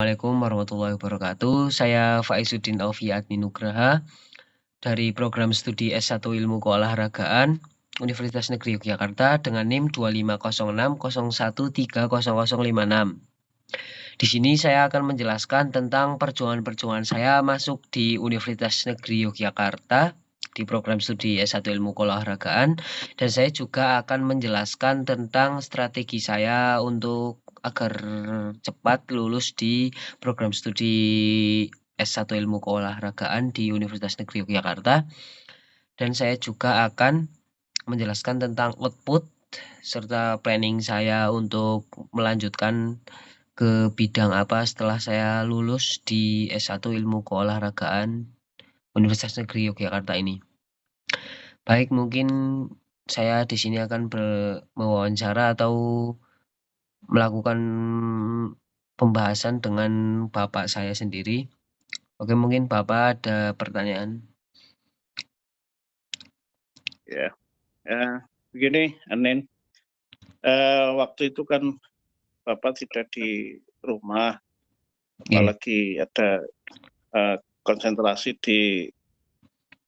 Assalamualaikum warahmatullahi wabarakatuh. Saya Faizuddin Aufi Adminugraha dari program studi S1 Ilmu Keolahragaan Universitas Negeri Yogyakarta dengan NIM 250601300056. Di sini saya akan menjelaskan tentang perjuangan-perjuangan saya masuk di Universitas Negeri Yogyakarta di program studi S1 Ilmu Keolahragaan, dan saya juga akan menjelaskan tentang strategi saya untuk agar cepat lulus di program studi S1 Ilmu Keolahragaan di Universitas Negeri Yogyakarta. Dan saya juga akan menjelaskan tentang output serta planning saya untuk melanjutkan ke bidang apa setelah saya lulus di S1 Ilmu Keolahragaan Universitas Negeri Yogyakarta ini. Baik, mungkin saya di sini akan mewawancara atau melakukan pembahasan dengan Bapak saya sendiri. Oke, mungkin Bapak ada pertanyaan. Ya, begini, Anin. Waktu itu kan Bapak tidak di rumah, apalagi ada konsentrasi di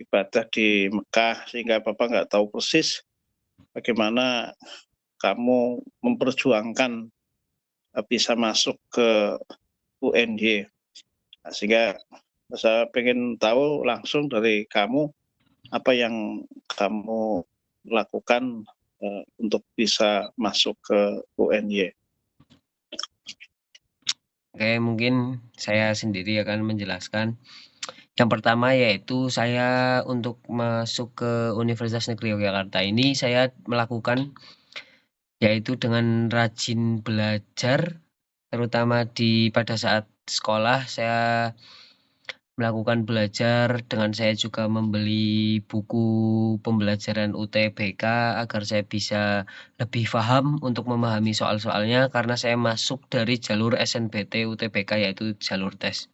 ibadah di Mekah, sehingga Bapak nggak tahu persis bagaimana kamu memperjuangkan bisa masuk ke UNY. Nah, sehingga saya pengen tahu langsung dari kamu apa yang kamu lakukan untuk bisa masuk ke UNY. Oke, mungkin saya sendiri akan menjelaskan. Yang pertama yaitu saya untuk masuk ke Universitas Negeri Yogyakarta ini saya melakukan yaitu dengan rajin belajar, terutama pada saat sekolah saya melakukan belajar dengan saya juga membeli buku pembelajaran UTBK agar saya bisa lebih paham untuk memahami soal-soalnya karena saya masuk dari jalur SNBT UTBK yaitu jalur tes.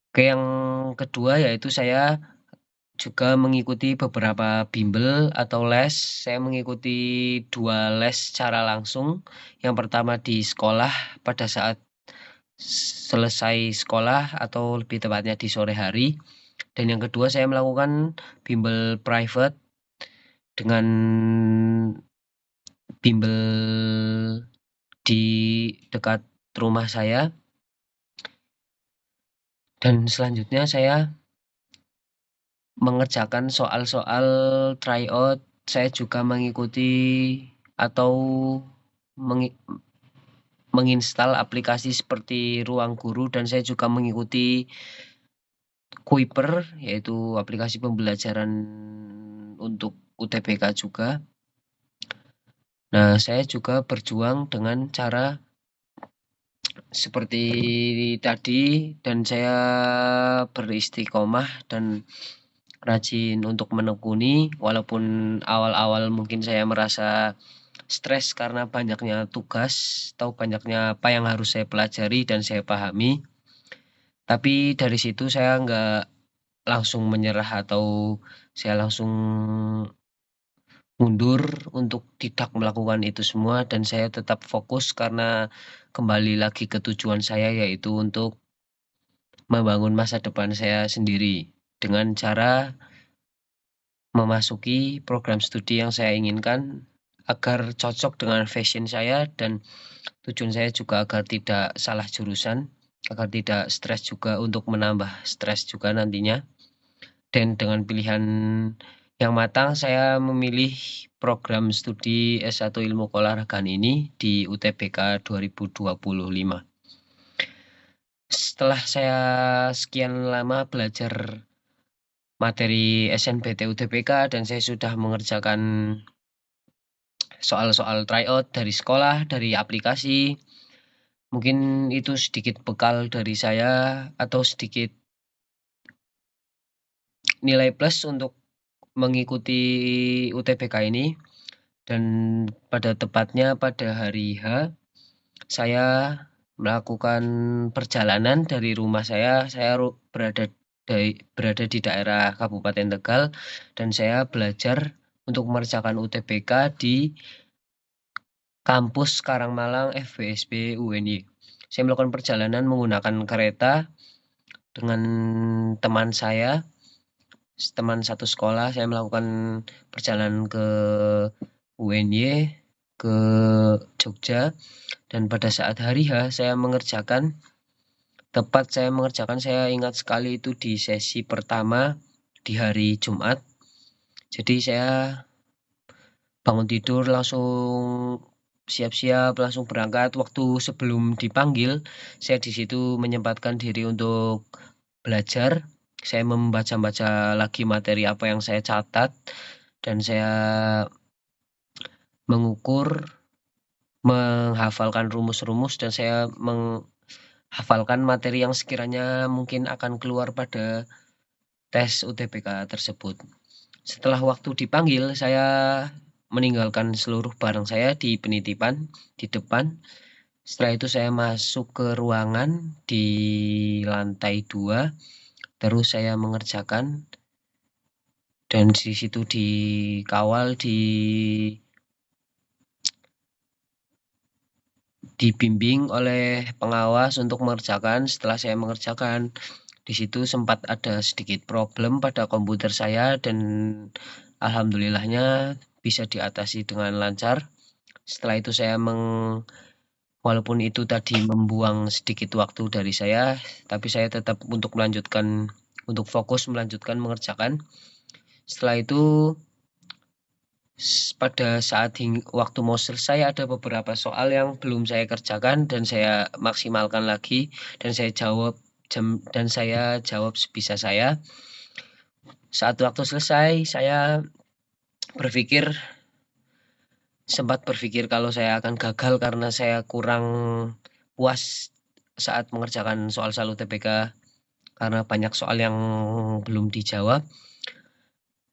Oke, yang kedua yaitu saya juga mengikuti beberapa bimbel atau les. Saya mengikuti 2 les secara langsung. Yang pertama di sekolah pada saat selesai sekolah atau lebih tepatnya di sore hari. Dan yang kedua saya melakukan bimbel private dengan bimbel di dekat rumah saya. Dan selanjutnya saya mengerjakan soal-soal tryout. Saya juga mengikuti atau menginstal aplikasi seperti Ruang Guru, dan saya juga mengikuti Kuiper, yaitu aplikasi pembelajaran untuk UTBK juga. Nah, saya juga berjuang dengan cara seperti tadi, dan saya beristiqomah dan rajin untuk menekuni, walaupun awal-awal mungkin saya merasa stres karena banyaknya tugas atau banyaknya apa yang harus saya pelajari dan saya pahami. Tapi dari situ saya nggak langsung menyerah atau saya langsung mundur untuk tidak melakukan itu semua, dan saya tetap fokus karena kembali lagi ke tujuan saya yaitu untuk membangun masa depan saya sendiri dengan cara memasuki program studi yang saya inginkan agar cocok dengan fashion saya, dan tujuan saya juga agar tidak salah jurusan, agar tidak stres juga untuk menambah stres juga nantinya. Dan dengan pilihan yang matang saya memilih program studi S1 Ilmu Keolahragaan ini di UTBK 2025. Setelah saya sekian lama belajar materi SNBT UTBK dan saya sudah mengerjakan soal-soal tryout dari sekolah, dari aplikasi, mungkin itu sedikit bekal dari saya atau sedikit nilai plus untuk mengikuti UTBK ini. Dan pada tepatnya pada hari H, saya melakukan perjalanan dari rumah saya berada di daerah Kabupaten Tegal, dan saya belajar untuk mengerjakan UTBK di kampus Karangmalang FBSB UNY. Saya melakukan perjalanan menggunakan kereta dengan teman saya, teman satu sekolah. Saya melakukan perjalanan ke UNY, ke Jogja, dan pada saat hari H saya saya ingat sekali itu di sesi pertama di hari Jumat. Jadi saya bangun tidur langsung siap-siap langsung berangkat. Waktu sebelum dipanggil, saya di situ menyempatkan diri untuk belajar. Saya membaca-baca lagi materi apa yang saya catat dan saya mengukur, menghafalkan rumus-rumus, dan saya menghafalkan materi yang sekiranya mungkin akan keluar pada tes UTBK tersebut. Setelah waktu dipanggil, saya meninggalkan seluruh barang saya di penitipan di depan. Setelah itu saya masuk ke ruangan di lantai 2, terus saya mengerjakan dan di situ dikawal, dibimbing oleh pengawas untuk mengerjakan. Setelah saya mengerjakan, di situ sempat ada sedikit problem pada komputer saya dan alhamdulillahnya bisa diatasi dengan lancar. Setelah itu saya walaupun itu tadi membuang sedikit waktu dari saya, tapi saya tetap untuk fokus melanjutkan mengerjakan. Setelah itu pada saat waktu mau selesai ada beberapa soal yang belum saya kerjakan dan saya maksimalkan lagi dan saya jawab sebisa saya. Saat waktu selesai, saya sempat berpikir kalau saya akan gagal karena saya kurang puas saat mengerjakan soal-soal UTBK karena banyak soal yang belum dijawab.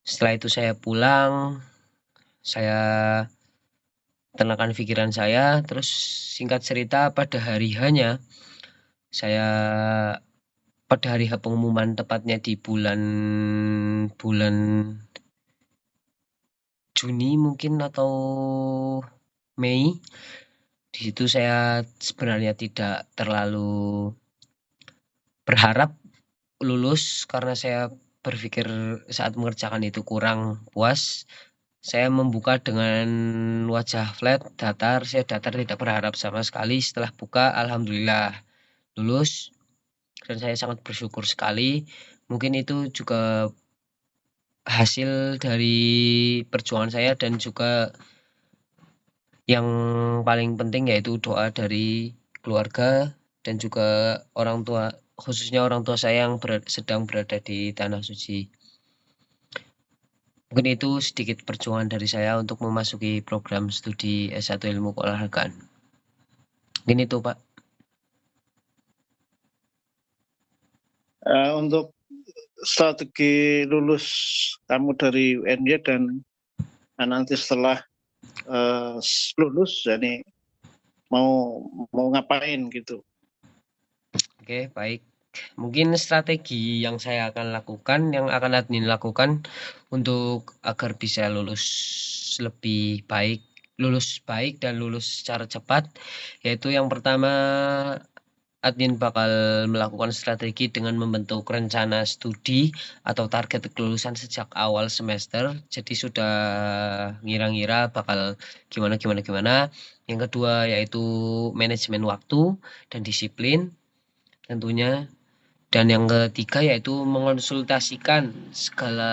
Setelah itu saya pulang, saya tenangkan pikiran saya, terus singkat cerita pada hari H-nya, pada hari H pengumuman, tepatnya di bulan Juni mungkin atau Mei, di situ saya sebenarnya tidak terlalu berharap lulus karena saya berpikir saat mengerjakan itu kurang puas. Saya membuka dengan wajah flat, datar. Saya datar, tidak berharap sama sekali. Setelah buka, alhamdulillah lulus dan saya sangat bersyukur sekali. Mungkin itu juga hasil dari perjuangan saya dan juga yang paling penting yaitu doa dari keluarga dan juga orang tua, khususnya orang tua saya yang sedang berada di Tanah Suci. Mungkin itu sedikit perjuangan dari saya untuk memasuki program studi S1 Ilmu Keolahragaan. Mungkin itu, Pak. Untuk strategi lulus kamu dari UNY dan nanti setelah lulus, jadi mau ngapain gitu? Oke, baik. Mungkin strategi yang saya akan lakukan, yang akan admin lakukan untuk agar bisa lulus baik dan lulus secara cepat, yaitu yang pertama admin bakal melakukan strategi dengan membentuk rencana studi atau target kelulusan sejak awal semester. Jadi sudah ngira-ngira bakal gimana. Yang kedua yaitu manajemen waktu dan disiplin tentunya. Dan yang ketiga yaitu mengonsultasikan segala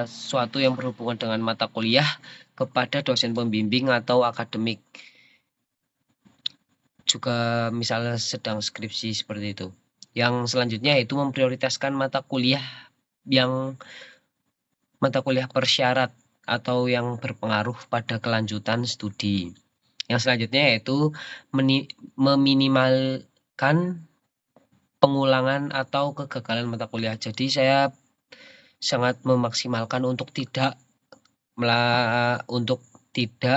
sesuatu yang berhubungan dengan mata kuliah kepada dosen pembimbing atau akademik. Juga misalnya sedang skripsi seperti itu. Yang selanjutnya yaitu memprioritaskan mata kuliah persyarat atau yang berpengaruh pada kelanjutan studi. Yang selanjutnya yaitu meminimalkan pengulangan atau kegagalan mata kuliah. Jadi saya sangat memaksimalkan untuk tidak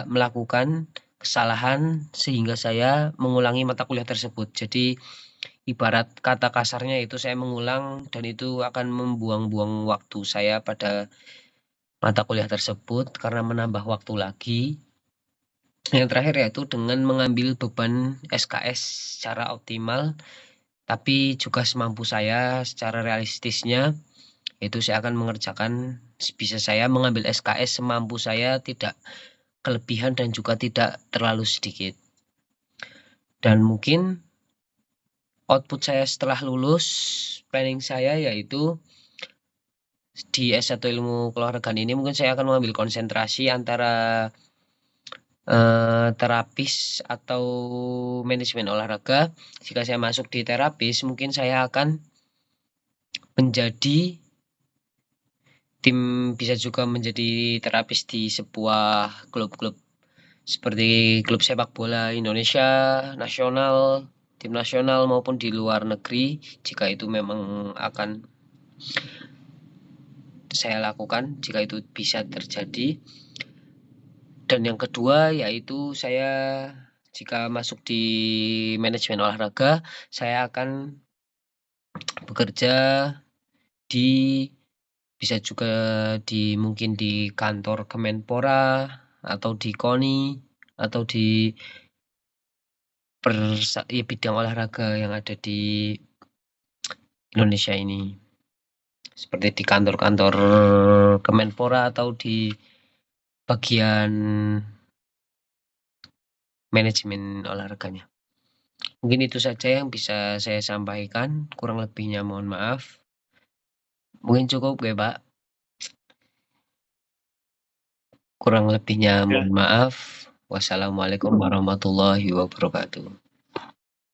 melakukan kesalahan sehingga saya mengulangi mata kuliah tersebut. Jadi ibarat kata kasarnya itu saya mengulang dan itu akan membuang-buang waktu saya pada mata kuliah tersebut karena menambah waktu lagi. Yang terakhir yaitu dengan mengambil beban SKS secara optimal, tapi juga semampu saya secara realistisnya, yaitu saya akan mengerjakan sebisa saya mengambil SKS semampu saya, tidak kelebihan dan juga tidak terlalu sedikit. Dan mungkin output saya setelah lulus, planning saya yaitu di S1 Ilmu Keolahragaan ini mungkin saya akan mengambil konsentrasi antara terapis atau manajemen olahraga. Jika saya masuk di terapis, mungkin saya akan menjadi bisa juga menjadi terapis di sebuah klub-klub seperti klub sepak bola Indonesia, nasional, tim nasional maupun di luar negeri, jika itu memang akan saya lakukan, jika itu bisa terjadi. Dan yang kedua yaitu saya jika masuk di manajemen olahraga, saya akan bekerja di bisa juga mungkin di kantor Kemenpora atau di KONI atau di bidang olahraga yang ada di Indonesia ini. Seperti di kantor-kantor Kemenpora atau di bagian manajemen olahraganya. Mungkin itu saja yang bisa saya sampaikan, kurang lebihnya mohon maaf. Mungkin cukup ya, Pak. Kurang lebihnya mohon maaf. Wassalamualaikum warahmatullahi wabarakatuh.